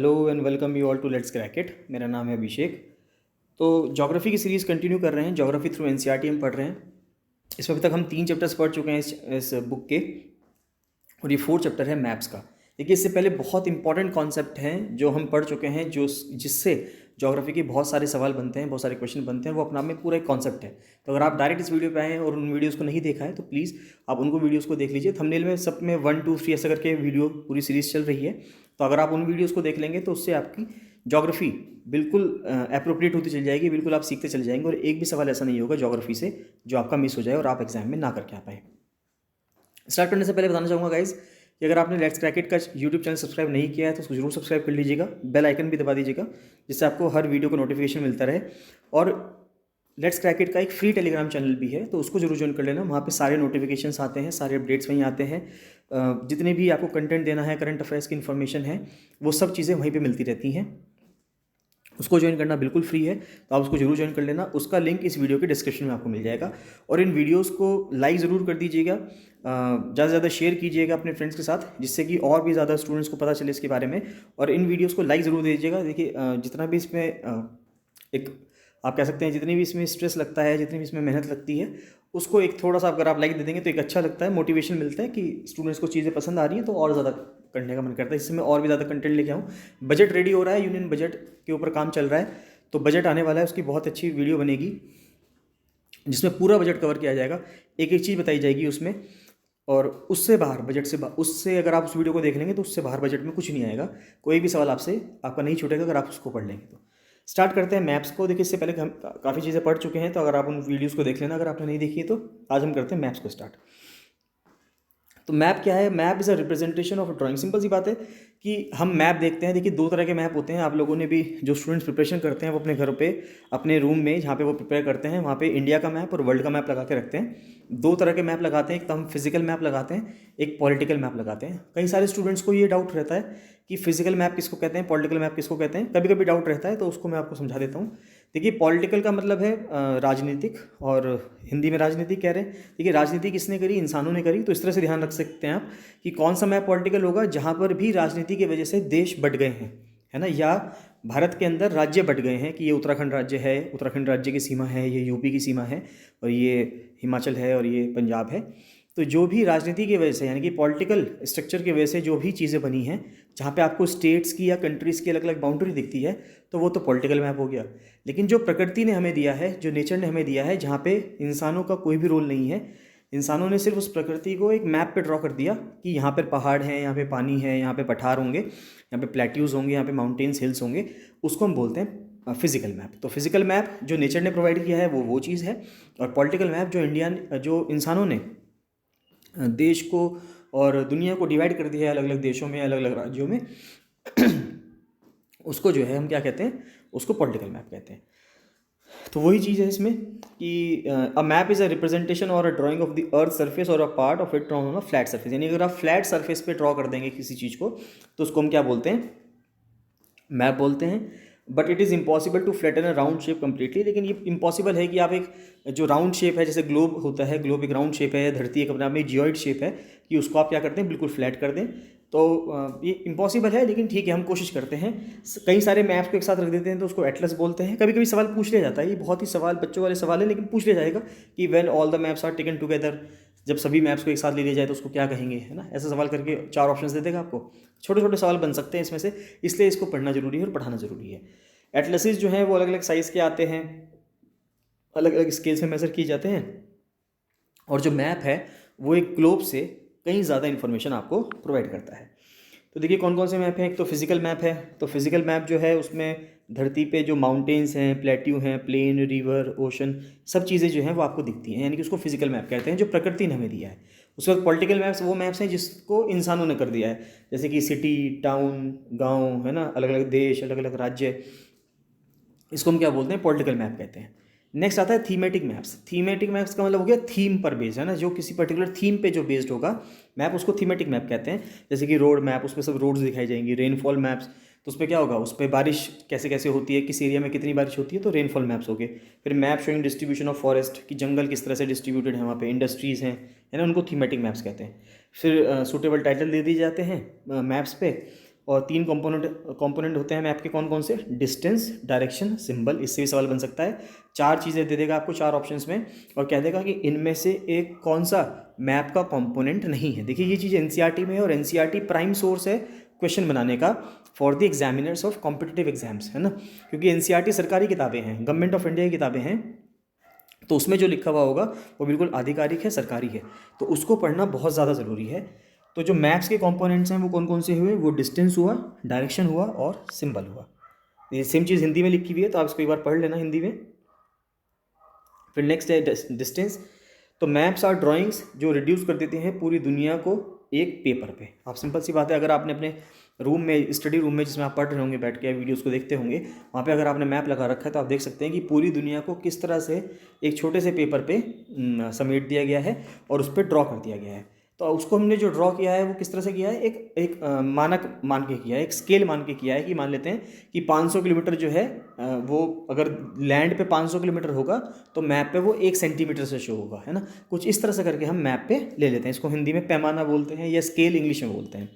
Hello and welcome you all to let's crack it. मेरा नाम है अभिषेक। तो ज्योग्राफी की सीरीज़ कंटिन्यू कर रहे हैं। ज्योग्राफी थ्रू एनसीईआरटी हम पढ़ रहे हैं। इसमें अभी तक हम 3 चैप्टर्स पढ़ चुके हैं इस बुक के, और ये 4th चैप्टर है मैप्स का। देखिए, इससे पहले बहुत इंपॉर्टेंट कॉन्सेप्ट हैं जो हम पढ़ चुके हैं, जो जिससे ज्योग्राफी के बहुत सारे सवाल बनते हैं, बहुत सारे क्वेश्चन बनते हैं। वो अपना में पूरा एक कॉन्सेप्ट है। तो अगर आप डायरेक्ट इस वीडियो पे आए हैं और उन वीडियोस को नहीं देखा है तो प्लीज़ आप उनको वीडियोस को देख लीजिए। थंबनेल में सब में 1 2 3 ऐसा करके वीडियो पूरी सीरीज़ चल रही है। तो अगर आप उन वीडियोज़ को देख लेंगे तो उससे आपकी ज्योग्राफी बिल्कुल अप्रोप्रिएट होती चली जाएगी, बिल्कुल आप सीखते चले जाएंगे, और एक भी सवाल ऐसा नहीं होगा ज्योग्राफी से जो आपका मिस हो जाए और आप एग्जाम में ना करके आ पाए। स्टार्ट करने से पहले बताना चाहूँगा गाइज कि अगर आपने लेट्स क्रैक इट का यूट्यूब चैनल सब्सक्राइब नहीं किया है तो उसको जरूर सब्सक्राइब कर लीजिएगा। बेल आइकन भी दबा दीजिएगा जिससे आपको हर वीडियो को नोटिफिकेशन मिलता रहे। और लेट्स क्रैक इट का एक फ्री टेलीग्राम चैनल भी है, तो उसको जरूर ज्वाइन कर लेना। वहाँ पे सारे नोटिफिकेशंस आते हैं, सारे अपडेट्स वहीं आते हैं। जितने भी आपको कंटेंट देना है, करंट अफेयर्स की इन्फॉर्मेशन है, वो सब चीज़ें वहीं पर मिलती रहती हैं। उसको ज्वाइन करना बिल्कुल फ्री है, तो आप उसको जरूर ज्वाइन कर लेना। उसका लिंक इस वीडियो के डिस्क्रिप्शन में आपको मिल जाएगा। और इन वीडियोस को लाइक ज़रूर कर दीजिएगा, ज़्यादा से ज़्यादा शेयर कीजिएगा अपने फ्रेंड्स के साथ, जिससे कि और भी ज़्यादा स्टूडेंट्स को पता चले इसके बारे में। और इन वीडियोस को लाइक ज़रूर दीजिएगा। देखिए, जितना भी इसमें एक आप कह सकते हैं, जितनी भी इसमें स्ट्रेस लगता है, जितनी भी इसमें मेहनत लगती है, उसको एक थोड़ा सा अगर आप लाइक दे देंगे तो एक अच्छा लगता है, मोटिवेशन मिलता है कि स्टूडेंट्स को चीज़ें पसंद आ रही हैं, तो और ज़्यादा करने का मन करता है। इससे मैं और भी ज़्यादा कंटेंट लेके आऊँ। बजट रेडी हो रहा है, यूनियन बजट के ऊपर काम चल रहा है, तो बजट आने वाला है, उसकी बहुत अच्छी वीडियो बनेगी जिसमें पूरा बजट कवर किया जाएगा, एक एक चीज़ बताई जाएगी उसमें। और उससे बाहर, बजट से उससे अगर आप उस वीडियो को देख लेंगे तो उससे बाहर बजट में कुछ नहीं आएगा। कोई भी सवाल आपका नहीं छूटेगा अगर आप उसको पढ़ लेंगे तो। स्टार्ट करते हैं मैप्स को। देखिए, इससे पहले हम काफ़ी चीज़ें पढ़ चुके हैं, तो अगर आप उन वीडियोज़ को देख लेना अगर आपने नहीं देखी है तो। आज हम करते हैं मैप्स को स्टार्ट। तो मैप क्या है? Map is a representation of drawing. Simple सी बात है कि हम मैप देखते हैं। देखिए, 2 तरह के मैप होते हैं। आप लोगों ने भी, जो स्टूडेंट्स प्रिपरेशन करते हैं, वो अपने घर पे, अपने रूम में जहाँ पे वो प्रिपेयर करते हैं, वहाँ पे इंडिया का मैप और वर्ल्ड का मैप लगा के रखते हैं। 2 तरह के मैप लगाते हैं, एक तो हम फिजिकल मैप लगाते हैं, एक पॉलिटिकल मैप लगाते हैं। कई सारे स्टूडेंट्स को ये डाउट रहता है कि फिजिकल मैप किसको कहते हैं, पॉलिटिकल मैप किसको कहते हैं। कभी कभी डाउट रहता है, तो उसको मैं आपको समझा देता हूँ। देखिए, पॉलिटिकल का मतलब है राजनीतिक, और हिंदी में राजनीति कह रहे हैं। देखिए, राजनीति किसने करी? इंसानों ने करी। तो इस तरह से ध्यान रख सकते हैं आप कि कौन सा मैप पॉलिटिकल होगा जहाँ पर भी राजनीति की वजह से देश बट गए हैं, है ना, या भारत के अंदर राज्य बट गए हैं कि ये उत्तराखंड राज्य है, उत्तराखंड राज्य की सीमा है, ये यूपी की सीमा है, और ये हिमाचल है, और ये पंजाब है। तो जो भी राजनीति की वजह से, यानी कि पॉलिटिकल स्ट्रक्चर की वजह से जो भी चीज़ें बनी हैं, जहाँ पे आपको स्टेट्स की या कंट्रीज़ की अलग अलग बाउंड्री दिखती है, तो वो तो पॉलिटिकल मैप हो गया। लेकिन जो प्रकृति ने हमें दिया है, जो नेचर ने हमें दिया है, जहाँ पे इंसानों का कोई भी रोल नहीं है, इंसानों ने सिर्फ उस प्रकृति को एक मैप पे ड्रॉ कर दिया कि यहाँ पर पहाड़ हैं, यहाँ पे पानी है, यहाँ पे पठार होंगे, यहाँ पे प्लेट्यूज़ होंगे, यहाँ पे माउंटेन्स, हिल्स होंगे, उसको हम बोलते हैं फिजिकल मैप। तो फिजिकल मैप जो नेचर ने प्रोवाइड किया है वो चीज़ है। और पॉलिटिकल मैप जो इंसानों ने देश को और दुनिया को डिवाइड कर दिया है अलग अलग देशों में, अलग अलग राज्यों में, उसको जो है हम क्या कहते हैं? उसको पॉलिटिकल मैप कहते हैं। तो वही चीज़ है इसमें कि a map is a representation और a drawing of the earth surface और a part of it drawn on a flat surface. यानी अगर आप फ्लैट सरफेस पे ड्रॉ कर देंगे किसी चीज़ को, तो उसको हम क्या बोलते हैं? मैप बोलते हैं। But it is impossible to flatten a round shape completely. लेकिन ये इम्पॉसिबल है कि आप एक जो राउंड शेप है, जैसे ग्लोब होता है, ग्लोब एक राउंड शेप है, धरती एक अपने आप में जियोइड शेप है, कि उसको आप क्या करते हैं? बिल्कुल फ्लैट कर दें। तो ये इम्पॉसिबल है, लेकिन ठीक है, हम कोशिश करते हैं। कई सारे मैप्स को एक साथ रख देते हैं तो उसको एटलस बोलते हैं। कभी कभी सवाल पूछ लिया जाता है, ये बहुत ही सवाल, बच्चों वाले सवाल है, लेकिन पूछ लिया जाएगा कि when all the maps are taken together, जब सभी मैप्स को एक साथ ले लिया जाए तो उसको क्या कहेंगे, है ना? ऐसा सवाल करके 4 ऑप्शंस दे देगा आपको। छोटे छोटे सवाल बन सकते हैं इसमें से, इसलिए इसको पढ़ना जरूरी है और पढ़ाना जरूरी है। एटलसेस जो हैं वो अलग अलग साइज़ के आते हैं, अलग अलग स्केल्स में मेज़र किए जाते हैं। और जो मैप है वो एक ग्लोब से कहीं ज़्यादा इन्फॉर्मेशन आपको प्रोवाइड करता है। तो देखिए, कौन कौन से मैप हैं? एक तो फिजिकल मैप है। तो फिजिकल मैप जो है उसमें धरती पे जो माउंटेन्स हैं, प्लेट्यू हैं, प्लेन, रिवर, ओशन, सब चीज़ें जो हैं वो आपको दिखती हैं, यानी कि उसको फिजिकल मैप कहते हैं, जो प्रकृति ने हमें दिया है। उसके बाद पॉलिटिकल मैप्स वो मैप्स हैं जिसको इंसानों ने कर दिया है, जैसे कि सिटी, टाउन, गांव, है ना, अलग अलग देश, अलग अलग राज्य, इसको हम क्या बोलते हैं? पॉलिटिकल मैप कहते हैं। नेक्स्ट आता है थीमेटिक मैप्स। थीमेटिक मैप्स का मतलब हो गया थीम पर बेस्ड, है ना, जो किसी पर्टिकुलर थीम पे जो बेस्ड होगा मैप, उसको थीमेटिक मैप कहते हैं। जैसे कि रोड मैप, उसमें सब रोड्स दिखाई जाएंगी। रेनफॉल मैप्स, तो उस पर क्या होगा? उस पर बारिश कैसे कैसे होती है, किस एरिया में कितनी बारिश होती है, तो रेनफॉल मैप्स हो गए। फिर map showing distribution of forest, कि जंगल किस तरह से डिस्ट्रीब्यूटेड है, वहाँ पे इंडस्ट्रीज़ हैं, है ना, उनको थीमेटिक मैप्स कहते हैं। फिर सूटेबल टाइटल दे दिए जाते हैं मैप्स पे, और 3 कंपोनेंट होते हैं मैप के, कौन कौन से? Distance, direction, symbol. इससे भी सवाल बन सकता है। 4 चीज़ें दे देगा आपको 4 ऑप्शंस में और कह देगा कि इनमें से एक कौन सा मैप का कंपोनेंट नहीं है। देखिए ये चीज़ एनसीईआरटी में है और एनसीईआरटी प्राइम सोर्स है क्वेश्चन बनाने का for the examiners of competitive exams, है ना, क्योंकि एनसीईआरटी सरकारी किताबें हैं, गवर्नमेंट ऑफ इंडिया की किताबें हैं, तो उसमें जो लिखा हुआ होगा वो बिल्कुल आधिकारिक है, सरकारी है, तो उसको पढ़ना बहुत ज़्यादा ज़रूरी है। तो जो मैप्स के कंपोनेंट्स हैं वो कौन कौन से हुए? वो डिस्टेंस हुआ, डायरेक्शन हुआ और सिंबल हुआ। ये सेम चीज़ हिंदी में लिखी हुई है, तो आप इसको एक बार पढ़ लेना हिंदी में। फिर नेक्स्ट है डिस्टेंस। तो मैप्स आर ड्राइंग्स जो रिड्यूस कर देते हैं पूरी दुनिया को एक पेपर पे। आप सिंपल सी बात है, अगर आपने अपने रूम में, स्टडी रूम में जिसमें आप पढ़ रहे होंगे बैठ के, वीडियोस को देखते होंगे, वहाँ पे अगर आपने मैप लगा रखा है तो आप देख सकते हैं कि पूरी दुनिया को किस तरह से एक छोटे से पेपर पे समेट दिया गया है और उस पर ड्रॉ कर दिया गया है। तो उसको हमने जो ड्रॉ किया है वो किस तरह से किया है? एक मानक मान के किया है, एक स्केल मान के किया है कि मान लेते हैं कि 500 किलोमीटर जो है वो अगर लैंड पे 500 किलोमीटर होगा तो मैप पे वो 1 सेंटीमीटर से शो होगा, है ना। कुछ इस तरह से करके हम मैप पे ले लेते हैं। इसको हिंदी में पैमाना बोलते हैं या स्केल इंग्लिश में बोलते हैं।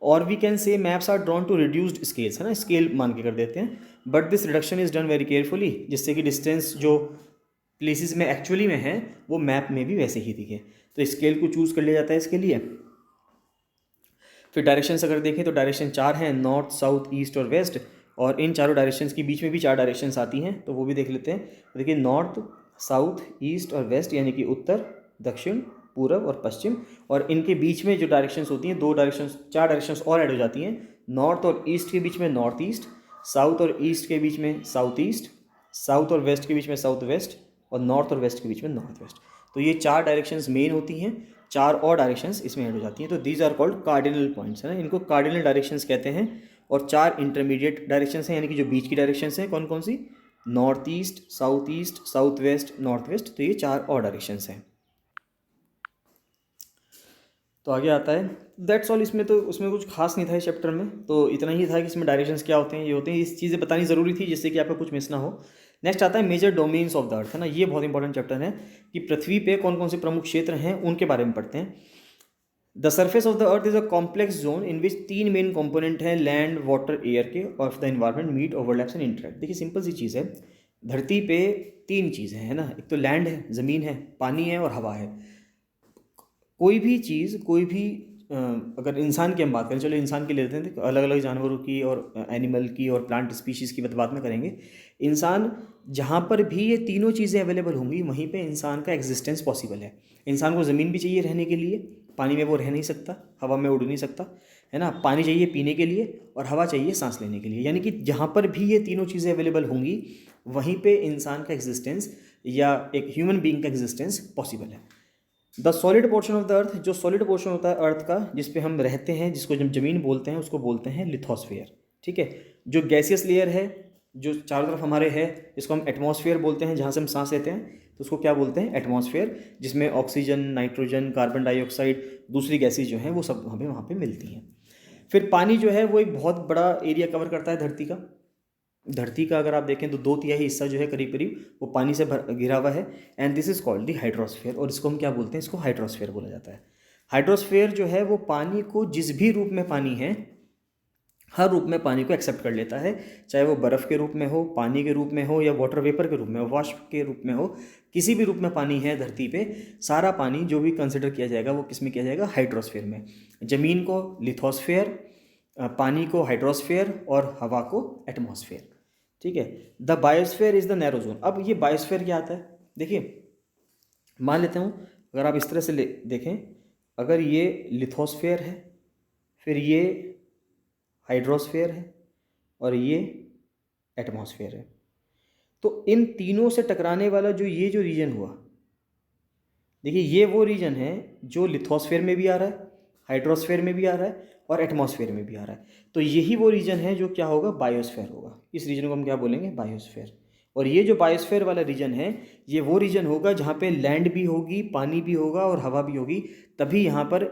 और we can say maps are drawn to reduced scales, है ना, स्केल मान के कर देते हैं। But this reduction is done very carefully, जिससे कि डिस्टेंस जो प्लेसेस में एक्चुअली में है वो मैप में भी वैसे ही दिखे। तो स्केल को चूज़ कर लिया जाता है इसके लिए। फिर डायरेक्शंस अगर देखें तो डायरेक्शन 4 हैं, नॉर्थ, साउथ, ईस्ट और वेस्ट, और इन चारों डायरेक्शंस के बीच में भी 4 डायरेक्शंस आती हैं, तो वो भी देख लेते हैं। देखिए नॉर्थ, साउथ, ईस्ट और वेस्ट, यानी कि उत्तर, दक्षिण, पूरब और पश्चिम, और इनके बीच में जो डायरेक्शंस होती हैं 4 डायरेक्शंस और ऐड हो जाती हैं। नॉर्थ और ईस्ट के बीच में नॉर्थ ईस्ट, साउथ और ईस्ट के बीच में साउथ ईस्ट, साउथ और वेस्ट के बीच में साउथ वेस्ट, और नॉर्थ और वेस्ट के बीच में नॉर्थ वेस्ट। तो ये 4 डायरेक्शंस मेन होती हैं, 4 और डायरेक्शंस इसमें ऐड हो जाती हैं। तो these are called cardinal points, है ना, इनको कार्डिनल डायरेक्शंस कहते हैं। और 4 इंटरमीडिएट डायरेक्शंस हैं, यानी कि जो बीच की डायरेक्शंस हैं, कौन कौन सी? North east, south west, north west. तो ये 4 और डायरेक्शंस हैं। तो आगे आता है दैट्स ऑल। इसमें तो उसमें कुछ खास नहीं था इस चैप्टर में, तो इतना ही था कि इसमें डायरेक्शंस क्या होते हैं, ये होते हैं, इस चीज़ें बतानी ज़रूरी थी जिससे कि आपका कुछ मिस ना हो। नेक्स्ट आता है major domains of the earth, है ना, ये बहुत इंपॉर्टेंट चैप्टर है कि पृथ्वी पे कौन कौन से प्रमुख क्षेत्र हैं उनके बारे में पढ़ते हैं। The surface of the earth is a complex zone in which 3 main component हैं, लैंड, वाटर, एयर के, of the environment meet, overlaps and interact. देखिए सिंपल सी चीज़ है, धरती पे 3 चीज़ें हैं, है ना, एक तो लैंड है, ज़मीन है, पानी है और हवा है। कोई भी चीज़, कोई भी अगर इंसान की हम बात करें, चलो इंसान की ले लेते हैं, तो अलग अलग जानवरों की और एनिमल की और प्लांट स्पीशीज़ की बाद में करेंगे। इंसान जहाँ पर भी ये तीनों चीज़ें अवेलेबल होंगी वहीं पे इंसान का एग्जिस्टेंस पॉसिबल है। इंसान को ज़मीन भी चाहिए रहने के लिए, पानी में वो रह नहीं सकता, हवा में उड़ नहीं सकता, है ना, पानी चाहिए पीने के लिए और हवा चाहिए सांस लेने के लिए। यानी कि जहाँ पर भी ये तीनों चीज़ें अवेलेबल होंगी वहीं पे इंसान का एग्जिस्टेंस या एक ह्यूमन बीइंग का एग्जिस्टेंस पॉसिबल है। The solid portion of the अर्थ, जो सॉलिड पोर्शन होता है अर्थ का जिस पे हम रहते हैं, जिसको जब ज़मीन बोलते हैं, उसको बोलते हैं लिथोस्फेयर। ठीक है, जो गैसियस लेयर है जो चारों तरफ हमारे है, इसको हम एटमॉस्फेयर बोलते हैं, जहाँ से हम सांस लेते हैं, तो उसको क्या बोलते हैं? एटमॉस्फेयर, जिसमें ऑक्सीजन, नाइट्रोजन, कार्बन डाइऑक्साइड, दूसरी गैसेज जो हैं वो सब हमें वहाँ पे मिलती हैं। फिर पानी जो है वो एक बहुत बड़ा एरिया कवर करता है धरती का अगर आप देखें तो 2/3 हिस्सा जो है करीब करीब वो पानी से घिरा हुआ है। And this is called the hydrosphere, और इसको हम क्या बोलते हैं? इसको हाइड्रोस्फेयर बोला जाता है। हाइड्रोस्फेयर जो है वो पानी को, जिस भी रूप में पानी है, हर रूप में पानी को एक्सेप्ट कर लेता है, चाहे वो बर्फ़ के रूप में हो, पानी के रूप में हो, या वाटर वेपर के रूप में हो, वाष्प के रूप में हो, किसी भी रूप में पानी है धरती पे, सारा पानी जो भी कंसिडर किया जाएगा वो किस में किया जाएगा? हाइड्रोस्फेयर में। ज़मीन को लिथोस्फेयर, पानी को हाइड्रोस्फेयर और हवा को एटमॉस्फेयर। ठीक है, the biosphere is the narrow zone. अब ये बायोस्फेयर क्या आता है? देखिए मान लेता हूँ, अगर आप इस तरह से देखें, अगर ये लिथोस्फेयर है, फिर ये हाइड्रोस्फेयर है और ये एटमॉस्फेयर है, तो इन तीनों से टकराने वाला ये जो रीजन हुआ, देखिए ये वो रीजन है जो लिथोस्फेयर में भी आ रहा है, हाइड्रोस्फेयर में भी आ रहा है और एटमॉस्फेयर में भी आ रहा है। तो यही वो रीजन है जो क्या होगा? बायोस्फेयर होगा। इस रीजन को हम क्या बोलेंगे? बायोस्फेयर। और ये जो बायोस्फेयर वाला रीजन है, ये वो रीजन होगा जहाँ पे लैंड भी होगी, पानी भी होगा और हवा भी होगी, तभी यहाँ पर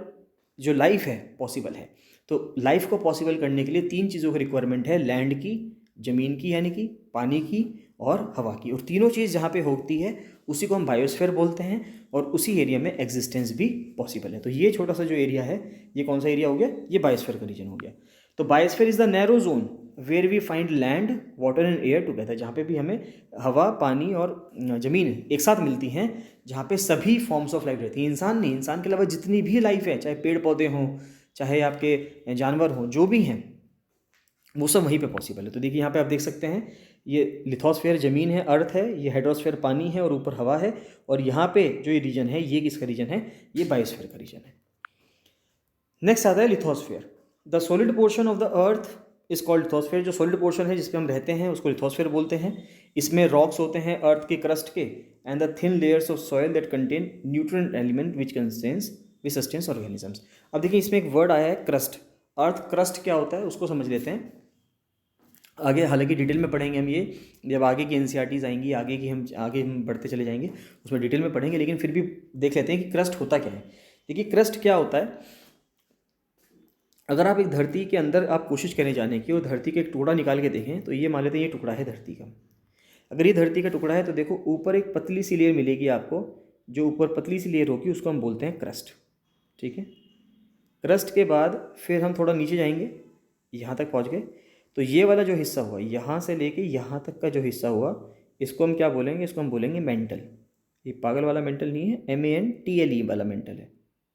जो लाइफ है पॉसिबल है। तो लाइफ को पॉसिबल करने के लिए 3 चीज़ों की रिक्वायरमेंट है, लैंड की, ज़मीन की यानी कि पानी की, और हवा की। और तीनों चीज़ जहाँ पे होती है उसी को हम बायोस्फीयर बोलते हैं, और उसी एरिया में एग्जिस्टेंस भी पॉसिबल है। तो ये छोटा सा जो एरिया है, ये कौन सा एरिया हो गया? ये बायोस्फीयर का रीजन हो गया। तो biosphere is the narrow zone where we find land water and air together, जहाँ पे भी हमें हवा, पानी और ज़मीन एक साथ मिलती हैं, जहाँ पे सभी फॉर्म्स ऑफ लाइफ रहती हैं। इंसान नहीं, इंसान के अलावा जितनी भी लाइफ है, चाहे पेड़ पौधे हों, चाहे आपके जानवर हों, जो भी हैं, वो सब वहीं पे पॉसिबल है। तो देखिए यहाँ पे आप देख सकते हैं, ये लिथोस्फीयर ज़मीन है, अर्थ है, ये हाइड्रोस्फीयर पानी है और ऊपर हवा है, और यहाँ पे जो ये रीजन है, ये किसका रीजन है? ये बायोस्फीयर का रीजन है। नेक्स्ट आता है lithosphere. The solid portion of the earth is called lithosphere. जो सॉलिड पोर्शन है जिसपे हम रहते हैं उसको लिथोस्फीयर बोलते हैं। इसमें रॉक्स होते हैं अर्थ के क्रस्ट के, and the thin layers of soil that contain nutrient element which sustains organisms. अब देखिए इसमें एक वर्ड आया है क्रस्ट। अर्थ क्रस्ट क्या होता है उसको समझ लेते हैं आगे, हालांकि डिटेल में पढ़ेंगे हम ये जब आगे की एनसीईआरटीज़ आएंगी, आगे हम बढ़ते चले जाएंगे, उसमें डिटेल में पढ़ेंगे, लेकिन फिर भी देख लेते हैं कि क्रस्ट होता क्या है। देखिए क्रस्ट क्या होता है, अगर आप एक धरती के अंदर आप कोशिश करें जाने की और धरती का एक टुकड़ा निकाल के देखें, तो ये मान लेते हैं ये टुकड़ा है धरती का। अगर ये धरती का टुकड़ा है तो देखो ऊपर एक पतली सी लेयर मिलेगी आपको, जो ऊपर पतली सी लेयर होगी उसको हम बोलते हैं क्रस्ट। ठीक है, क्रस्ट के बाद फिर हम थोड़ा नीचे जाएंगे, यहाँ तक पहुँच गए, तो ये वाला जो हिस्सा हुआ, यहाँ से लेके यहाँ तक का जो हिस्सा हुआ, इसको हम क्या बोलेंगे? इसको हम बोलेंगे मेंटल। ये पागल वाला मेंटल नहीं है, MENTLE वाला मेंटल है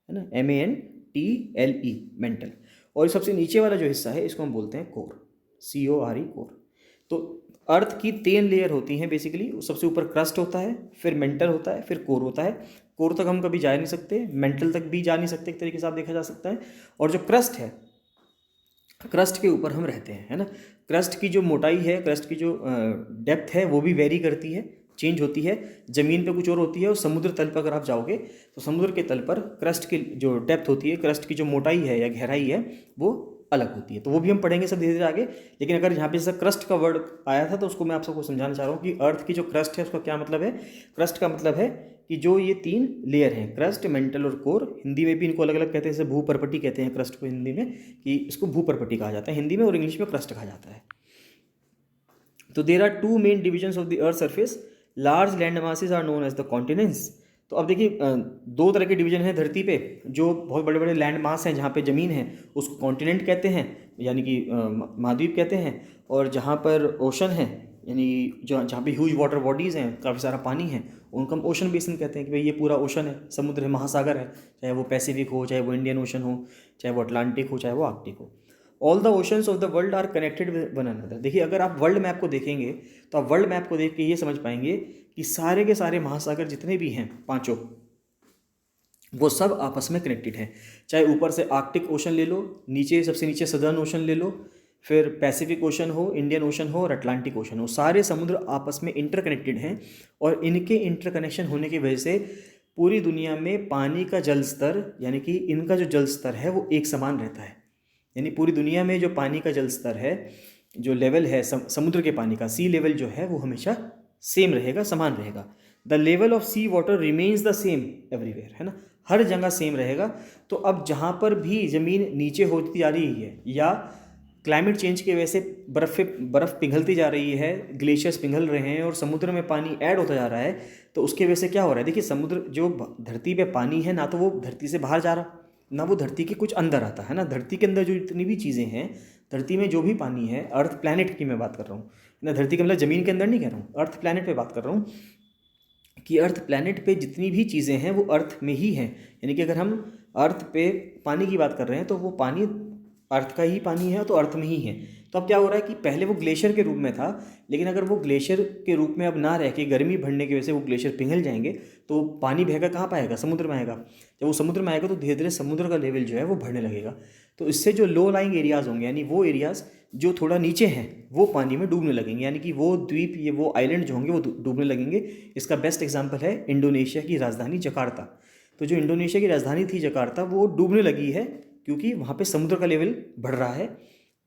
ना, MENTLE मेंटल। और सबसे नीचे वाला जो हिस्सा है इसको हम बोलते हैं कोर, CORE कोर। तो अर्थ की 3 लेयर होती हैं बेसिकली। सबसे ऊपर क्रस्ट होता है, फिर मेंटल होता है, फिर कोर होता है। कोर तक हम कभी जा नहीं सकते, मेंटल तक भी जा नहीं सकते, एक तरीके से आप देखा जा सकता है। और जो क्रस्ट है, क्रस्ट के ऊपर हम रहते हैं, है ना। क्रस्ट की जो मोटाई है, क्रस्ट की जो डेप्थ है, वो भी वेरी करती है, चेंज होती है। ज़मीन पे कुछ और होती है, और समुद्र तल पर अगर आप जाओगे तो समुद्र के तल पर क्रस्ट की जो डेप्थ होती है, क्रस्ट की जो मोटाई है या गहराई है, वो अलग होती है। तो वो भी हम पढ़ेंगे सब धीरे धीरे आगे। लेकिन अगर यहाँ पे जैसा क्रस्ट का वर्ड आया था तो उसको मैं आप सबको समझाना चाह रहा हूँ कि अर्थ की जो क्रस्ट है उसका क्या मतलब है। क्रस्ट का मतलब है कि जो ये 3 लेयर हैं, क्रस्ट, मेंटल और कोर, हिंदी में भी इनको अलग अलग कहते हैं, जैसे भूपर्पटी कहते हैं क्रस्ट को हिंदी में, कि इसको भूपर्पटी कहा जाता है हिंदी में, और इंग्लिश में क्रस्ट कहा जाता है। तो there are 2 main divisions of the earth surface. Large land masses are known as the continents. तो अब देखिए 2 तरह के डिवीजन है धरती पे। जो बहुत बड़े बड़े लैंड मास हैं जहाँ पे ज़मीन है उसको कॉन्टिनेंट कहते हैं, यानी कि महाद्वीप कहते हैं। और जहाँ पर ओशन है, यानी जहाँ पे ह्यूज वाटर बॉडीज़ हैं, काफ़ी सारा पानी है, उनको हम ओशन बेसिन कहते हैं कि भाई ये पूरा ओशन है, समुद्र है, महासागर है, चाहे वो पैसिफिक हो, चाहे वो इंडियन ओशन हो, चाहे वो अटलांटिक हो, चाहे वो आर्कटिक हो। All the oceans of the world are connected with one another. देखिए अगर आप वर्ल्ड मैप को देखेंगे तो आप वर्ल्ड मैप को देख के ये समझ पाएंगे कि सारे के सारे महासागर जितने भी हैं 5, वो सब आपस में कनेक्टेड हैं। चाहे ऊपर से आर्कटिक ओशन ले लो, नीचे सबसे नीचे सदर्न ओशन ले लो, फिर पैसिफिक ओशन हो, इंडियन ओशन हो और अटलांटिक ओशन हो, सारे समुद्र आपस में इंटरकनेक्टेड हैं। और इनके इंटरकनेक्शन होने की वजह से पूरी दुनिया में पानी का जल स्तर, यानी कि इनका जो जल स्तर है वो एक समान रहता है। यानी पूरी दुनिया में जो पानी का जल स्तर है, जो लेवल है समुद्र के पानी का, सी लेवल जो है वो हमेशा सेम रहेगा, समान रहेगा। The level of sea water remains the same everywhere, है ना, हर जगह सेम रहेगा। तो अब जहाँ पर भी ज़मीन नीचे होती जा रही है या क्लाइमेट चेंज की वजह से बर्फ़ पिघलती जा रही है, ग्लेशियर्स पिघल रहे हैं और समुद्र में पानी ऐड होता जा रहा है, तो उसकी वजह से क्या हो रहा है? देखिए समुद्र जो धरती पे पानी है, ना तो वो धरती से बाहर जा रहा, ना वो धरती के कुछ अंदर आता है ना। धरती के अंदर जो जितनी भी चीज़ें हैं, धरती में जो भी पानी है, अर्थ प्लैनेट की मैं बात कर रहा हूँ ना, धरती के मतलब ज़मीन के अंदर नहीं कह रहा हूँ, अर्थ प्लैनेट पे बात कर रहा हूँ कि अर्थ प्लैनेट पे जितनी भी चीज़ें हैं वो अर्थ में ही हैं। यानी कि अगर हम अर्थ पे पानी की बात कर रहे हैं तो वो पानी अर्थ का ही पानी है, तो अर्थ में ही है। तो अब क्या हो रहा है कि पहले वो ग्लेशियर के रूप में था, लेकिन अगर वो ग्लेशियर के रूप में अब ना रह के गर्मी बढ़ने की वजह से वो ग्लेशियर पिघल जाएंगे, तो पानी बहेगा कहाँ पाएगा? समुद्र में आएगा। जब वो समुद्र में आएगा तो धीरे धीरे समुद्र का लेवल जो है वो बढ़ने लगेगा। तो इससे जो लो लाइंग एरियाज़ होंगे, यानी वो एरियाज़ जो थोड़ा नीचे हैं, वो पानी में डूबने लगेंगे, यानी कि वो द्वीप, ये वो आइलैंड जो होंगे वो डूबने लगेंगे। इसका बेस्ट एग्जाम्पल है इंडोनेशिया की राजधानी जकार्ता। तो जो इंडोनेशिया की राजधानी थी जकार्ता, वो डूबने लगी है क्योंकि वहाँ पे समुद्र का लेवल बढ़ रहा है,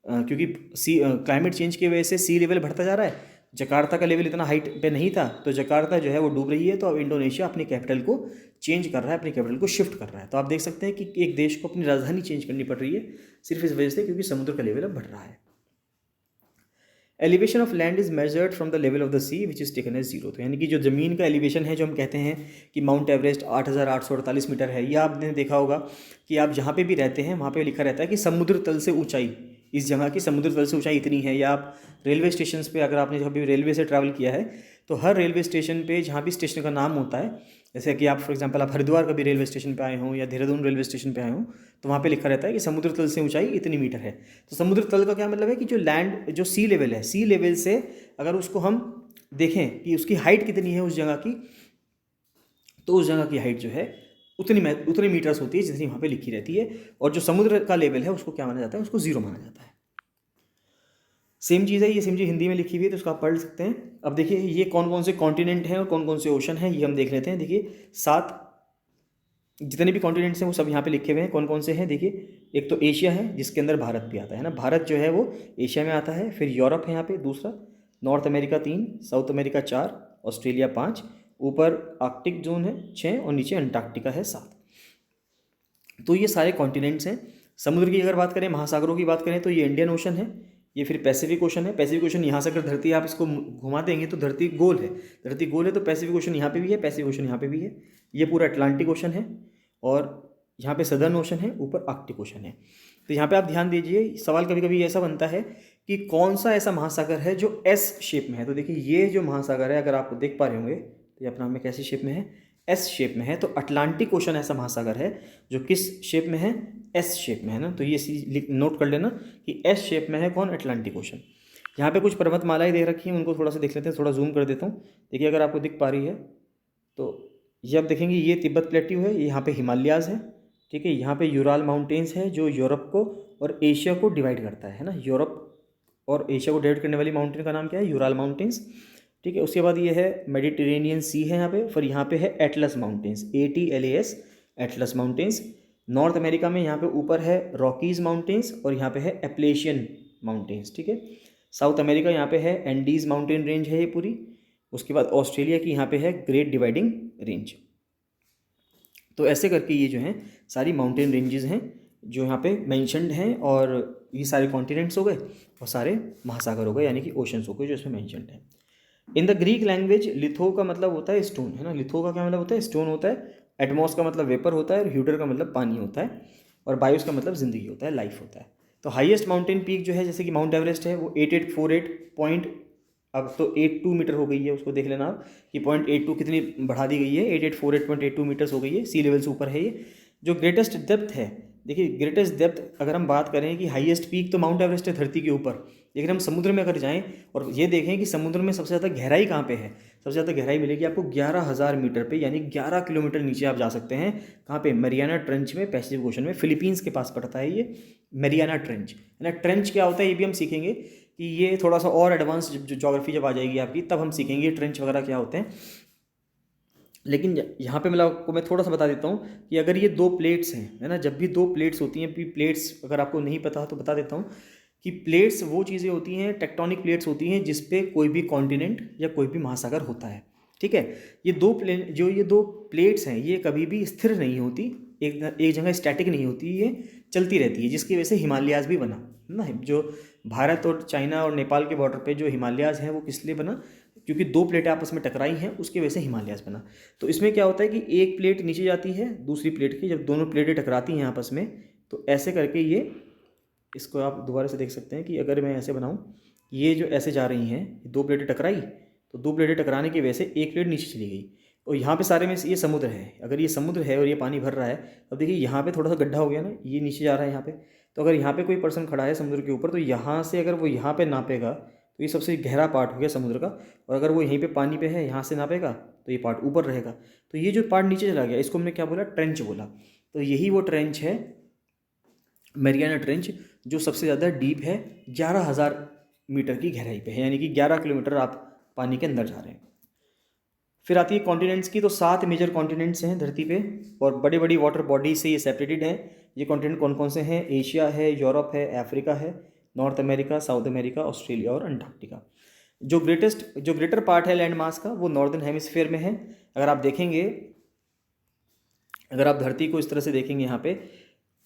क्योंकि क्लाइमेट चेंज की वजह से सी लेवल बढ़ता जा रहा है। जकार्ता का लेवल इतना हाइट पे नहीं था, तो जकार्ता जो है वो डूब रही है। तो अब इंडोनेशिया अपनी कैपिटल को चेंज कर रहा है, अपनी कैपिटल को शिफ्ट कर रहा है। तो आप देख सकते हैं कि एक देश को अपनी राजधानी चेंज करनी पड़ रही है सिर्फ इस वजह से क्योंकि समुद्र का लेवल अब बढ़ रहा है। Elevation of land is measured from the level of the sea which is taken as 0। तो यानी कि जो ज़मीन का एलिवेशन है, जो हम कहते हैं कि माउंट एवरेस्ट 8,848 मीटर है, या आपने देखा होगा कि आप जहाँ पे भी रहते हैं वहाँ पे लिखा रहता है कि समुद्र तल से ऊंचाई, इस जगह की समुद्र तल से ऊंचाई इतनी है। या आप रेलवे स्टेशन पे, अगर आपने कभी रेलवे से ट्रैवल किया है तो हर रेलवे स्टेशन पे जहाँ भी स्टेशन का नाम होता है, जैसे कि आप फॉर एग्जांपल आप हरिद्वार कभी रेलवे स्टेशन पे आए हों या देहरादून रेलवे स्टेशन पे आए हों, तो वहाँ पे लिखा रहता है कि समुद्र तल से ऊंचाई इतनी मीटर है। तो समुद्र तल का क्या मतलब है कि जो लैंड, जो सी लेवल है, सी लेवल से अगर उसको हम देखें कि उसकी हाइट कितनी है उस जगह की, तो उस जगह की हाइट जो है उतनी मीटर्स होती है जितनी वहाँ पे लिखी रहती है। और जो समुद्र का लेवल है उसको क्या माना जाता है, उसको जीरो माना जाता है। सेम चीज़ है, ये सेम चीज़ हिंदी में लिखी हुई है तो उसको आप पढ़ सकते हैं। अब देखिए ये कौन कौन से कॉन्टिनेंट हैं और कौन कौन से ओशन हैं, ये हम देख लेते हैं। देखिए 7 जितने भी कॉन्टिनेंट्स हैं वो सब यहाँ पे लिखे हुए हैं। कौन कौन से हैं देखिए, एक तो एशिया है जिसके अंदर भारत भी आता है ना, भारत जो है वो एशिया में आता है। फिर यूरोप है यहाँ पे दूसरा, north America 3, south America 4, Australia 5, ऊपर आर्कटिक जोन है 6 और नीचे अंटार्कटिका है 7। तो ये सारे कॉन्टिनेंट्स हैं। समुद्र की अगर बात करें, महासागरों की बात करें, तो ये इंडियन ओशन है, ये फिर पैसिफिक ओशन है। पैसिफिक ओशन यहाँ से अगर धरती आप इसको घुमा देंगे तो धरती गोल है, धरती गोल है तो पैसिफिक ओशन यहाँ पे भी है, पैसिफिक ओशन यहाँ पे भी है। ये पूरा अटलांटिक ओशन है और यहाँ पे सदर्न ओशन है, ऊपर आर्कटिक ओशन है। तो यहाँ पे आप ध्यान दीजिए, सवाल कभी कभी ऐसा बनता है कि कौन सा ऐसा महासागर है जो एस शेप में है। तो देखिए ये जो महासागर है, अगर आप देख पा रहे होंगे तो ये अपना में कैसी शेप में है, एस शेप में है। तो अटलांटिक ओशन ऐसा महासागर है जो किस शेप में है, एस शेप में है ना। तो ये नोट कर लेना कि एस शेप में है कौन, अटलांटिक ओशन। यहाँ पे कुछ पर्वतमालाएं दे रखी हैं, उनको थोड़ा सा देख लेते हैं, थोड़ा जूम कर देता हूँ। देखिए अगर आपको दिख पा रही है तो ये आप देखेंगे, ये तिब्बत प्लेट्यू है, ये यहाँ पे हिमालयाज़ है, ठीक है। यहाँ पे यूराल माउंटेन्स है जो यूरोप को और एशिया को डिवाइड करता है ना। यूरोप और एशिया को डिवाइड करने वाली माउंटेन का नाम क्या है, यूराल माउंटेन्स, ठीक है। उसके बाद ये है मेडिटेरेनियन सी है यहाँ पे, फिर यहाँ पे है Atlas mountains, ATLAS, Atlas mountains. North America में यहाँ पे ऊपर है रॉकीज़ माउंटेन्स और यहाँ पे है एप्लेशियन माउंटेन्स, ठीक है। साउथ अमेरिका यहाँ पे है एंडीज़ माउंटेन रेंज है ये पूरी। उसके बाद ऑस्ट्रेलिया की यहाँ पे है ग्रेट डिवाइडिंग रेंज। तो ऐसे करके ये जो हैं सारी माउंटेन रेंजेस हैं जो यहाँ पे मेंशन्ड हैं, और ये सारे कॉन्टिनेंट्स हो गए और सारे महासागर हो गए, यानी कि ओशंस हो गए जो इसमें मेंशन्ड है। In the Greek language litho का मतलब होता है स्टोन, है ना। लिथो का क्या मतलब होता है, स्टोन होता है। एटमॉस का मतलब वेपर होता है और ह्यूडर का मतलब पानी होता है और बायोस का मतलब ज़िंदगी होता है, लाइफ होता है। तो हाईएस्ट माउंटेन पीक जो है जैसे कि माउंट एवरेस्ट है वो 8848 पॉइंट, अब तो 82 मीटर हो गई है, उसको देख लेना आप कि 0.82 कितनी बढ़ा दी गई है, 8848.82 मीटर्स हो गई है, सी लेवल से ऊपर है ये। जो ग्रेटेस्ट डेप्थ है, देखिए ग्रेटेस्ट डेप्थ अगर हम बात करें कि हाईएस्ट पीक तो माउंट एवरेस्ट है धरती के ऊपर, लेकिन हम समुद्र में अगर जाएं और ये देखें कि समुद्र में सबसे ज़्यादा गहराई कहाँ पे है, सबसे ज़्यादा गहराई मिलेगी आपको 11,000 मीटर पे, यानी 11 किलोमीटर नीचे आप जा सकते हैं। कहाँ पे, मरियाना ट्रेंच में, पैसिफिक ओशन में, फिलीपींस के पास पड़ता है ये मरियाना ट्रेंच, है ना। ट्रेंच क्या होता है ये भी हम सीखेंगे कि ये थोड़ा सा और एडवांस ज्योग्राफी जब आ जाएगी आपकी तब हम सीखेंगे ट्रेंच वगैरह क्या होते हैं। लेकिन यहाँ पे मैं थोड़ा सा बता देता हूँ कि अगर ये 2 प्लेट्स हैं, है ना, जब भी 2 प्लेट्स होती हैं, प्लेट्स अगर आपको नहीं पता तो बता देता हूँ कि प्लेट्स वो चीज़ें होती हैं, टेक्टोनिक प्लेट्स होती हैं जिस पे कोई भी कॉन्टिनेंट या कोई भी महासागर होता है, ठीक है। ये 2 प्लेट्स हैं ये कभी भी स्थिर नहीं होती, एक जगह स्टैटिक नहीं होती, ये चलती रहती है, जिसकी वजह से हिमालयाज़ भी बना ना। जो भारत और चाइना और नेपाल के बॉर्डर पे जो हिमालयाज़ हैं वो किस लिए बना, क्योंकि 2 प्लेटें आपस में टकराई हैं, उसकी वजह से हिमालयाज़ बना। तो इसमें क्या होता है कि एक प्लेट नीचे जाती है दूसरी प्लेट की, जब दोनों प्लेटें टकराती हैं आपस में तो ऐसे करके ये, इसको आप दोबारा से देख सकते हैं कि अगर मैं ऐसे बनाऊं, ये जो ऐसे जा रही हैं 2 प्लेटें टकराई, तो 2 प्लेटें टकराने की वजह से एक प्लेट नीचे चली गई और यहाँ पे सारे में ये समुद्र है। अगर ये समुद्र है और ये पानी भर रहा है, अब देखिए यहाँ पे थोड़ा सा गड्ढा हो गया ना, ये नीचे जा रहा है यहाँ पे। तो अगर यहाँ पे कोई पर्सन खड़ा है समुद्र के ऊपर, तो यहाँ से अगर वो यहाँ पे नापेगा तो ये सबसे गहरा पार्ट हो गया समुद्र का, और अगर वो यहीं पे पानी पे है यहाँ से नापेगा तो ये पार्ट ऊपर रहेगा। तो ये जो पार्ट नीचे चला गया इसको हमने क्या बोला, ट्रेंच बोला। तो यही वो ट्रेंच है मैरियाना ट्रेंच जो सबसे ज़्यादा डीप है, 11,000 मीटर की गहराई पे है, यानी कि 11 किलोमीटर आप पानी के अंदर जा रहे हैं। फिर आती है कॉन्टिनेंट्स की, तो 7 मेजर कॉन्टिनेंट्स हैं धरती पे और बड़ी बड़ी वाटर बॉडी से ये सेपरेटेड हैं। ये कॉन्टिनेंट कौन कौन से हैं, एशिया है, यूरोप है, अफ्रीका है, north America, south America, Australia और अंटार्कटिका। जो ग्रेटर पार्ट है लैंड मास का वो नॉर्दर्न हेमिस्फीयर में है। अगर आप देखेंगे, अगर आप धरती को इस तरह से देखेंगे यहाँ पे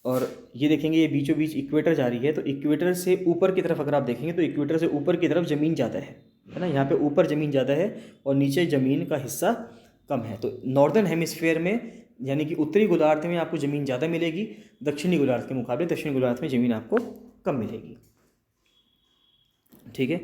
और ये देखेंगे ये बीचों बीच इक्वेटर जा रही है, तो इक्वेटर से ऊपर की तरफ अगर आप देखेंगे तो इक्वेटर से ऊपर की तरफ ज़मीन ज़्यादा है ना। यहाँ पे ऊपर ज़मीन ज़्यादा है और नीचे ज़मीन का हिस्सा कम है। तो नॉर्दर्न हेमिस्फीयर में यानी कि उत्तरी गोलार्ध में आपको ज़मीन ज़्यादा मिलेगी, दक्षिणी गोलार्ध के मुकाबले दक्षिणी गोलार्ध में ज़मीन आपको कम मिलेगी। ठीक है।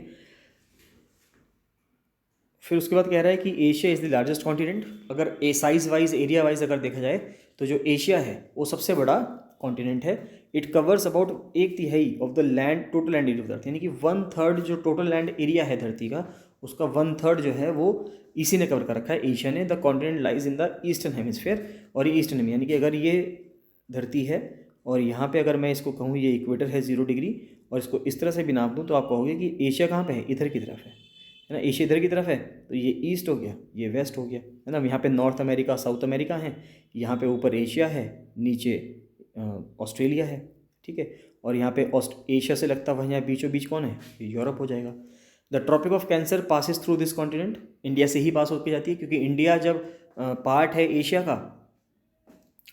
फिर उसके बाद कह रहा है कि Asia is the largest continent. अगर ए साइज़ वाइज, एरिया वाइज अगर देखा जाए तो जो एशिया है वो सबसे बड़ा कॉन्टिनेंट है। It covers about 1/3 of the land, total land area of धरती, यानी कि 1/3 जो टोटल लैंड एरिया है धरती का, उसका 1/3 जो है वो इसी ने कवर कर रखा है, एशिया ने। The continent lies in the eastern hemisphere, और ये ईस्टर्न में, यानी कि अगर ये धरती है और यहाँ पे अगर मैं इसको कहूँ ये इक्वेटर है 0 डिग्री, और इसको इस तरह से भी नाप दूँ तो आप कहोगे कि एशिया कहाँ पे है, इधर की तरफ है ना। एशिया इधर की तरफ है तो ये ईस्ट हो गया, ये वेस्ट हो गया, है ना। यहाँ पे नॉर्थ अमेरिका, साउथ अमेरिका है, यहाँ पे ऊपर एशिया है, नीचे ऑस्ट्रेलिया है, ठीक है। और यहाँ पे एशिया से लगता हुआ यहाँ बीचों बीच कौन है, यूरोप हो जाएगा। The tropic of cancer passes through this continent, India से ही पास होकर जाती है, क्योंकि इंडिया जब पार्ट है एशिया का,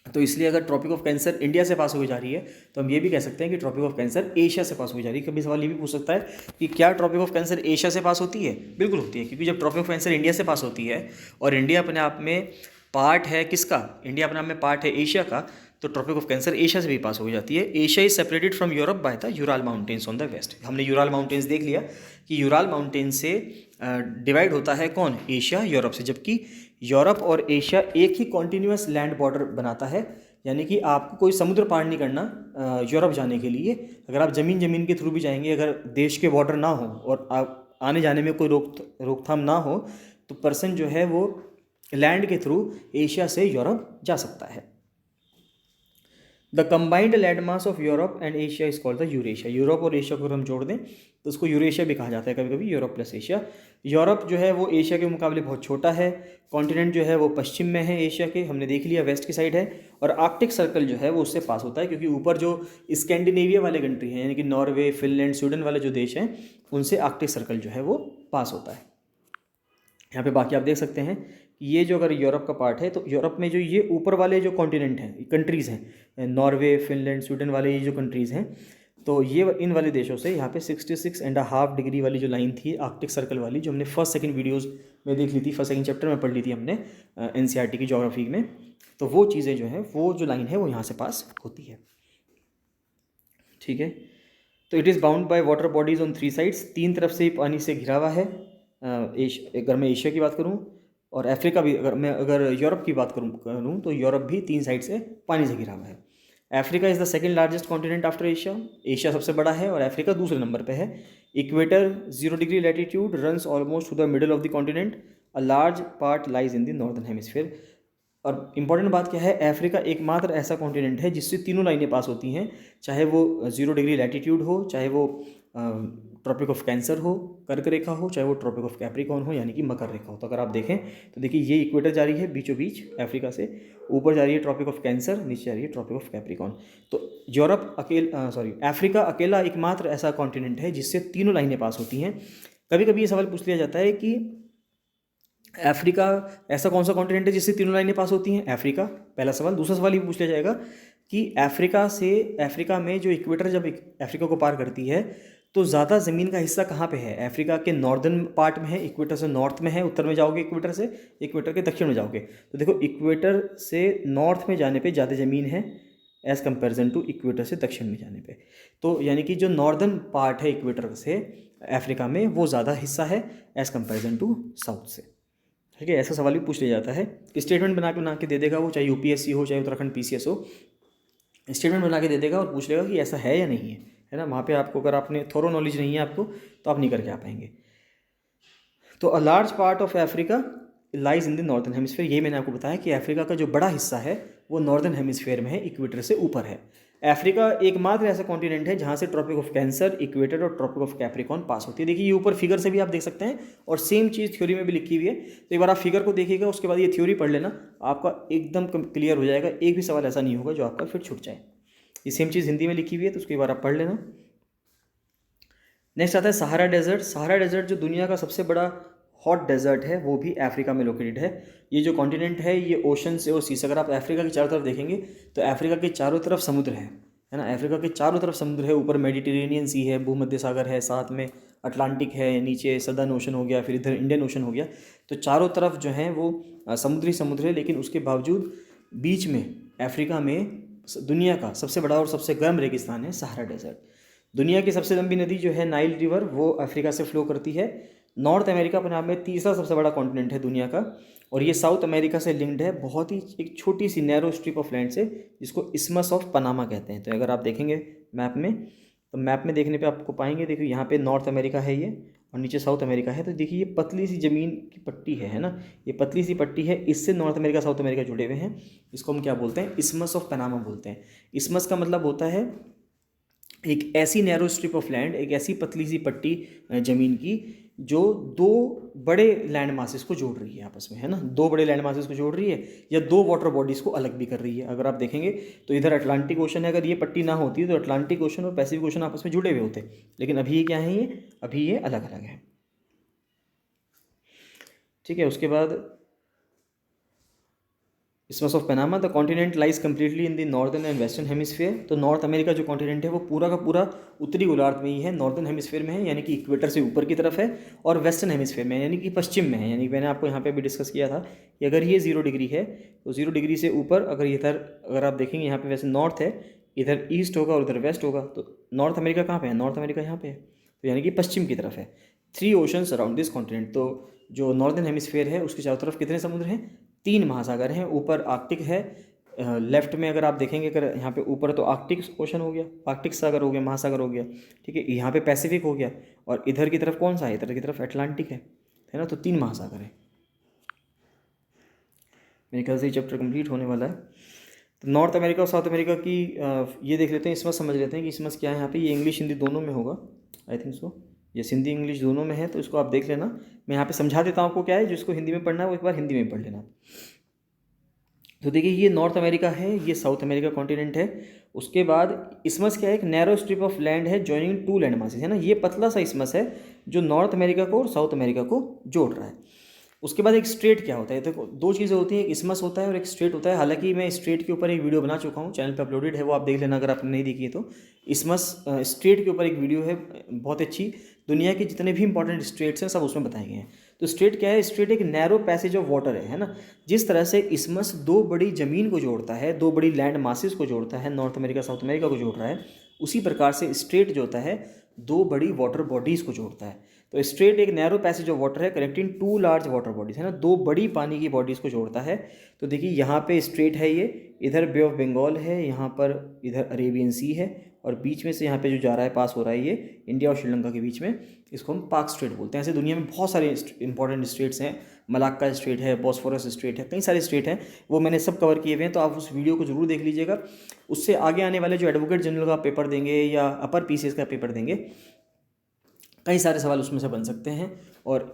तो इसलिए अगर ट्रॉपिक ऑफ कैंसर इंडिया से पास होकर जा रही है तो हम ये भी कह सकते हैं कि ट्रॉपिक ऑफ कैंसर एशिया से पास होकर जा रही है। कभी सवाल ये भी पूछ सकता है कि क्या ट्रॉपिक ऑफ कैंसर एशिया से पास होती है? बिल्कुल होती है, क्योंकि जब ट्रॉपिक ऑफ कैंसर इंडिया से पास होती है और इंडिया अपने आप में पार्ट है किसका, इंडिया अपने आप में पार्ट है एशिया का, तो ट्रॉपिक ऑफ कैंसर एशिया से भी पास हो जाती है। Asia is separated from Europe by the Ural mountains on the west. हमने यूराल माउंटेन्स देख लिया कि यूराल माउंटेन से डिवाइड होता है कौन, एशिया यूरोप से, जबकि यूरोप और एशिया एक ही कॉन्टिन्यूस लैंड बॉर्डर बनाता है। यानी कि आपको कोई समुद्र पार नहीं करना यूरोप जाने के लिए। अगर आप ज़मीन के थ्रू भी जाएंगे, अगर देश के बॉर्डर ना हो और आप आने जाने में कोई रोकथाम ना हो, तो पर्सन जो है वो लैंड के थ्रू एशिया से यूरोप जा सकता है। The combined land mass of Europe and Asia is called the Eurasia. Europe और एशिया को अगर हम जोड़ दें तो उसको यूरेशिया भी कहा जाता है कभी कभी, यूरोप प्लस एशिया। यूरोप जो है वो एशिया के मुकाबले बहुत छोटा है। कॉन्टिनेंट जो है वो पश्चिम में है एशिया के, हमने देख लिया वेस्ट की साइड है। और आर्कटिक सर्कल जो है वो उससे पास होता है, क्योंकि ऊपर जो स्कैंडिनेविया वाले कंट्री हैं, यानी कि नॉर्वे, फिनलैंड, स्वीडन वाले जो देश हैं, उनसे आर्कटिक सर्कल जो है वो पास होता है। यहाँ पे बाकी आप देख सकते हैं कि ये जो अगर यूरोप का पार्ट है, तो यूरोप में जो ये ऊपर वाले जो कॉन्टिनेंट हैं, कंट्रीज़ हैं, नॉर्वे, फिनलैंड, स्वीडन वाले ये जो कंट्रीज़ हैं, तो ये इन वाले देशों से यहाँ पे 66.5 डिग्री वाली जो लाइन थी आर्कटिक सर्कल वाली, जो हमने फर्स्ट सेकंड वीडियोज़ में देख ली थी, फर्स्ट सेकंड चैप्टर में पढ़ ली थी हमने NCERT की ज्योग्राफी में, तो वो चीज़ें जो हैं, वो जो लाइन है वो यहाँ से पास होती है, ठीक है। तो it is bound by water bodies on 3 sides, 3 तरफ से पानी से घिरा हुआ है। अगर मैं एशिया की बात करूँ और अफ्रीका भी, अगर यूरोप की बात करूँ तो यूरोप भी 3 साइड से पानी से घिरा हुआ है। Africa is the second largest continent after Asia. Asia सबसे बड़ा है और अफ्रीका दूसरे नंबर पे है। Equator 0 degree latitude runs almost two the middle of the continent, a large part lies in the northern hemisphere. और इम्पॉर्टेंट बात क्या है, अफ्रीका एकमात्र ऐसा कॉन्टिनेंट है जिससे तीनों लाइनें पास होती हैं, चाहे वो 0 डिग्री लैटिट्यूड हो, चाहे वो ट्रॉपिक ऑफ कैंसर हो, कर्क रेखा हो, चाहे वो ट्रॉपिक ऑफ कैप्रिकॉर्न हो, यानी कि मकर रेखा हो। तो अगर आप देखें तो देखिए ये इक्वेटर जा रही है बीचों बीच अफ्रीका से, ऊपर जा रही है ट्रॉपिक ऑफ कैंसर, नीचे जा रही है ट्रॉपिक ऑफ कैप्रिकॉर्न। तो अफ्रीका अकेला एकमात्र ऐसा कॉन्टिनेंट है जिससे तीनों लाइनें पास होती हैं। कभी कभी ये सवाल पूछ लिया जाता है कि अफ्रीका ऐसा कौन सा कॉन्टिनेंट है जिससे तीनों लाइनें पास होती हैं, अफ्रीका, पहला सवाल। दूसरा सवाल ये पूछ लिया जाएगा कि अफ्रीका में जो इक्वेटर जब अफ्रीका को पार करती है तो ज़्यादा ज़मीन का हिस्सा कहाँ पे है, अफ्रीका के नॉर्दर्न पार्ट में है, इक्वेटर से नॉर्थ में है, उत्तर में जाओगे इक्वेटर से, इक्वेटर के दक्षिण में जाओगे तो देखो इक्वेटर से नॉर्थ में जाने पे ज़्यादा ज़मीन है एज़ कंपेरिजन टू इक्वेटर से दक्षिण में जाने पे। तो यानी कि जो नॉर्दर्न पार्ट है इक्वेटर से अफ्रीका में वो ज़्यादा हिस्सा है एज़ कंपेरिजन टू साउथ से, ठीक है। ऐसा सवाल भी पूछ लिया जाता है, स्टेटमेंट बना के दे देगा वो, चाहे UPSC हो चाहे उत्तराखंड PCS हो, स्टेटमेंट बना के दे देगा और पूछ लेगा कि ऐसा है या नहीं है ना। वहाँ पे आपको अगर आपने थोरो नॉलेज नहीं है आपको तो आप नहीं करके आ पाएंगे। तो a large part of Africa lies in the northern hemisphere, ये मैंने आपको बताया कि अफ्रीका का जो बड़ा हिस्सा है वो नॉर्दर्न हेमिस्फीयर में है, इक्वेटर से ऊपर है। अफ्रीका एकमात्र ऐसा कॉन्टिनेंट है जहाँ से ट्रॉपिक ऑफ कैंसर, इक्वेटर और ट्रॉपिक ऑफ कैप्रिकॉर्न पास होती है। देखिए ये ऊपर फिगर से भी आप देख सकते हैं और सेम चीज़ थ्योरी में भी लिखी हुई है। तो एक बार आप फिगर को देखिएगा, उसके बाद ये थ्योरी पढ़ लेना, आपका एकदम क्लियर हो जाएगा। एक भी सवाल ऐसा नहीं होगा जो आपका फिर छूट जाए। ये सेम चीज़ हिंदी में लिखी हुई है तो उसको एक बार आप पढ़ लेना। नेक्स्ट आता है सहारा डेजर्ट। सहारा डेजर्ट जो दुनिया का सबसे बड़ा हॉट डेजर्ट है वो भी अफ्रीका में लोकेटेड है। ये जो कॉन्टिनेंट है ये ओशन से और सी से, अगर आप अफ्रीका की चारों तरफ देखेंगे तो अफ्रीका के चारों तरफ समुद्र है ना, अफ्रीका के चारों तरफ समुद्र है। ऊपर मेडिटेरेनियन सी है, भूमध्य सागर है, साथ में अटलांटिक है, नीचे सदर्न ओशन हो गया, फिर इधर इंडियन ओशन हो गया। तो चारों तरफ जो है वो समुद्र है, लेकिन उसके बावजूद बीच में अफ्रीका में दुनिया का सबसे बड़ा और सबसे गर्म रेगिस्तान है सहारा डेजर्ट, दुनिया की सबसे लंबी नदी जो है नाइल रिवर, वो अफ्रीका से फ्लो करती है। नॉर्थ अमेरिका अपने आप में तीसरा सबसे बड़ा कॉन्टिनेंट है दुनिया का, और ये साउथ अमेरिका से लिंक्ड है बहुत ही एक छोटी सी नैरो स्ट्रिप ऑफ लैंड से, जिसको इस्मस ऑफ पनामा कहते हैं। तो अगर आप देखेंगे मैप में, तो मैप में देखने पे आपको पाएंगे, देखिए यहाँ पे नॉर्थ अमेरिका है ये, और नीचे साउथ अमेरिका है। तो देखिए ये पतली सी ज़मीन की पट्टी है ना, ये पतली सी पट्टी है, इससे नॉर्थ अमेरिका साउथ अमेरिका जुड़े हुए हैं। इसको हम क्या बोलते हैं? इस्मस ऑफ पनामा बोलते हैं। इस्मस का मतलब होता है एक ऐसी नैरो स्ट्रिप ऑफ लैंड, एक ऐसी पतली सी पट्टी ज़मीन की जो दो बड़े लैंड मासेस को जोड़ रही है आपस में, है ना, दो बड़े लैंड मासेस को जोड़ रही है, या दो वाटर बॉडीज़ को अलग भी कर रही है। अगर आप देखेंगे तो इधर अटलांटिक ओशन है, अगर ये पट्टी ना होती तो अटलांटिक ओशन और पैसिफिक ओशन आपस में जुड़े हुए होते, लेकिन अभी ये क्या है, ये अभी ये अलग अलग है। ठीक है, उसके बाद isthmus of Panama, the continent lies completely in the northern and western hemisphere. तो नॉर्थ अमेरिका जो कॉन्टिनेंट है वो पूरा का पूरा उत्तरी गोलार्ध में ही है, नॉर्दर्न हेमिस्फीयर में है, यानी कि इक्वेटर से ऊपर की तरफ है, और वेस्टर्न हेमिस्फीयर में यानी कि पश्चिम में है। यानी मैंने आपको यहाँ पे भी डिस्कस किया था कि अगर ये 0 डिग्री है तो 0 डिग्री से ऊपर, अगर इधर अगर आप देखेंगे यहाँ पे वैसे नॉर्थ है, इधर ईस्ट होगा और उधर वेस्ट होगा, तो नॉर्थ अमेरिका कहाँ पे है? नॉर्थ अमेरिका यहाँ पे है, तो यानी कि पश्चिम की तरफ है। 3 ओशंस अराउंड दिस कॉन्टिनेंट। तो जो नॉर्दर्न हेमिस्फीयर है उसके चारों तरफ कितने समुद्र हैं? 3 महासागर हैं। ऊपर आर्कटिक है, लेफ्ट में अगर आप देखेंगे, अगर यहाँ पे ऊपर तो आर्कटिक ओशन हो गया, आर्कटिक सागर हो गया, महासागर हो गया, ठीक है, यहाँ पे पैसिफिक हो गया, और इधर की तरफ कौन सा है? इधर की तरफ अटलांटिक है ना। तो 3 महासागर है। मेरे ख्याल से ये चैप्टर कंप्लीट होने वाला है। तो नॉर्थ अमेरिका और साउथ अमेरिका की ये देख लेते हैं, इसमें समझ लेते हैं कि इसमें क्या है। यहाँ पे ये इंग्लिश हिंदी दोनों में होगा, आई थिंक सो, ये हिंदी इंग्लिश दोनों में है, तो इसको आप देख लेना। मैं यहाँ पे समझा देता हूँ आपको क्या है, जिसको हिंदी में पढ़ना है वो एक बार हिंदी में पढ़ लेना। तो देखिए ये नॉर्थ अमेरिका है, ये साउथ अमेरिका कॉन्टिनेंट है। उसके बाद इसमस क्या है? एक नैरो स्ट्रिप ऑफ लैंड है जॉइनिंग 2 लैंड मासेस, है ना। ये पतला सा इसमस है जो नॉर्थ अमेरिका को और साउथ अमेरिका को जोड़ रहा है। उसके बाद एक स्ट्रेट क्या होता है? देखो 2 चीज़ें होती हैं, एक इसमस होता है और एक स्ट्रेट होता है। हालांकि मैं स्ट्रेट के ऊपर एक वीडियो बना चुका हूँ, चैनल पे अपलोडेड है, वो आप देख लेना अगर आपने नहीं देखी है तो। इसमस स्ट्रेट के ऊपर एक वीडियो है बहुत अच्छी, दुनिया के जितने भी इंपॉर्टेंट स्ट्रेट्स हैं सब उसमें बताए गए हैं। तो स्ट्रेट क्या है? स्ट्रेट एक नैरो पैसेज ऑफ वाटर है ना। जिस तरह से इसमस 2 बड़ी ज़मीन को जोड़ता है, 2 बड़ी लैंड मासेस को जोड़ता है, नॉर्थ अमेरिका साउथ अमेरिका को जोड़ रहा है, उसी प्रकार से स्ट्रेट जो होता है 2 बड़ी वाटर बॉडीज़ को जोड़ता है। तो स्ट्रेट एक नैरो पैसेज ऑफ वाटर है कनेक्टिंग 2 लार्ज वाटर बॉडीज़, है ना, 2 बड़ी पानी की बॉडीज़ को जोड़ता है। तो देखिए यहाँ पे स्ट्रेट है, ये इधर बे ऑफ बंगाल है, यहाँ पर इधर अरेबियन सी है, और बीच में से यहाँ पे जो जा रहा है, पास हो रहा है, ये इंडिया और श्रीलंका के बीच में, इसको हम पाक स्ट्रेट बोलते हैं। ऐसे दुनिया में बहुत सारे इंपॉर्टेंट स्ट्रेट्स हैं, मलाक्का स्ट्रेट है, बॉस्फोरस स्ट्रेट है, कई सारे स्ट्रेट हैं, वो मैंने सब कवर किए हुए हैं। तो आप उस वीडियो को जरूर देख लीजिएगा। उससे आगे आने वाले जो एडवोकेट जनरल का पेपर देंगे या अपर पीसीएस का पेपर देंगे, कई सारे सवाल उसमें से बन सकते हैं। और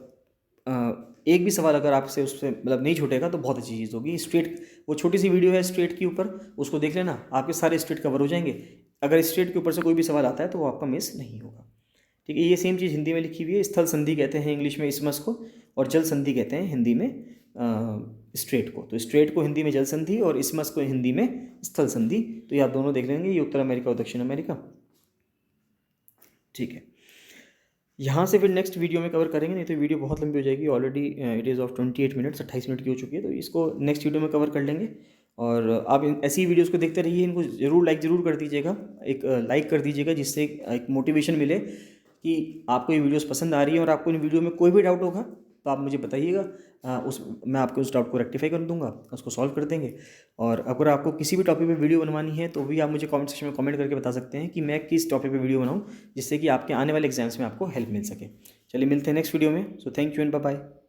एक भी सवाल अगर आपसे उससे मतलब नहीं छूटेगा तो बहुत अच्छी चीज़ होगी। स्ट्रेट, वो छोटी सी वीडियो है स्ट्रेट के ऊपर, उसको देख लेना, आपके सारे स्ट्रेट कवर हो जाएंगे। अगर स्ट्रेट के ऊपर से कोई भी सवाल आता है तो वो आपका मिस नहीं होगा। ठीक है, ये सेम चीज़ हिंदी में लिखी हुई है। स्थल संधि कहते हैं इंग्लिश में इसमस को, और जल संधि कहते हैं हिंदी में स्ट्रेट को। तो स्ट्रेट को हिंदी में जल संधि और इसमस को हिंदी में स्थल संधि। तो ये आप दोनों देख लेंगे, ये उत्तर अमेरिका और दक्षिण अमेरिका। ठीक है, यहाँ से फिर नेक्स्ट वीडियो में कवर करेंगे, नहीं तो वीडियो बहुत लंबी हो जाएगी। Already it is of 28 minutes, 28 minute की हो चुकी है। तो इसको नेक्स्ट वीडियो में कवर कर लेंगे। और आप ऐसी वीडियोस को देखते रहिए, इनको ज़रूर लाइक ज़रूर कर दीजिएगा, एक लाइक कर दीजिएगा, जिससे एक मोटिवेशन मिले कि आपको ये वीडियोस पसंद आ रही है। और आपको इन वीडियो में कोई भी डाउट होगा तो आप मुझे बताइएगा, मैं आपको उस डाउट को रेक्टिफाई कर दूंगा, उसको सॉल्व कर देंगे। और अगर आपको किसी भी टॉपिक पे वीडियो बनवानी है तो भी आप मुझे कमेंट सेक्शन में कमेंट करके बता सकते हैं कि मैं किस टॉपिक पे वीडियो बनाऊं, जिससे कि आपके आने वाले एग्जाम्स में आपको हेल्प मिल सके। चलिए मिलते हैं नेक्स्ट वीडियो में। So thank you and bye bye.